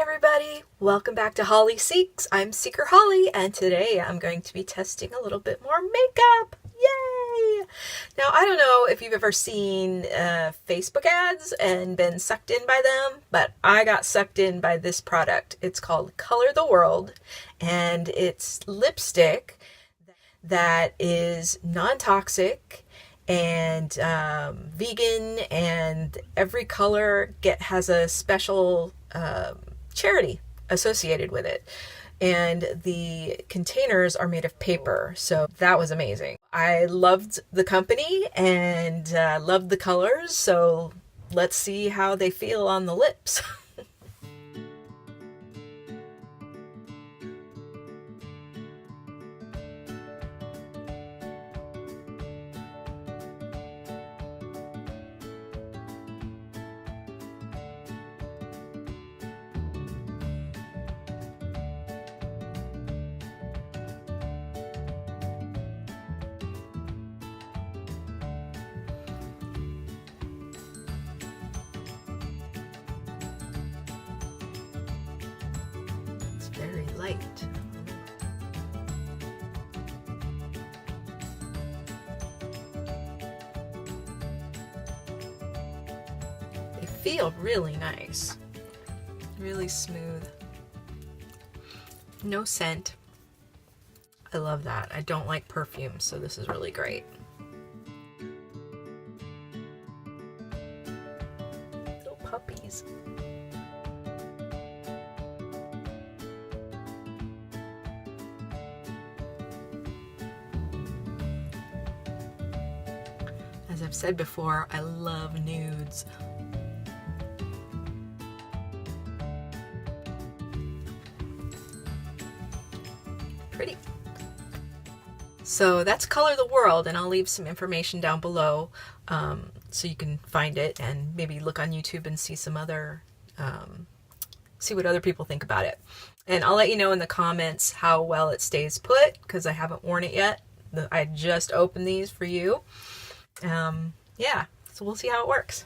everybody, welcome back to Holly Seeks. I'm Seeker Holly, and today I'm going to be testing a little bit more makeup. Yay! Now, I don't know if you've ever seen Facebook ads and been sucked in by them, but I got sucked in by this product. It's called Color the World, and it's lipstick that is non-toxic and vegan, and every color has a special charity associated with it. And the containers are made of paper, so that was amazing. I loved the company and loved the colors, so let's see how they feel on the lips. Very light. They feel really nice. Really smooth. No scent. I love that. I don't like perfume, so this is really great. Little puppies. As I've said before, I love nudes. Pretty. So that's Color the World, and I'll leave some information down below so you can find it and maybe look on YouTube and see some other, see what other people think about it. And I'll let you know in the comments how well it stays put, because I haven't worn it yet. I just opened these for you. Yeah, so we'll see how it works.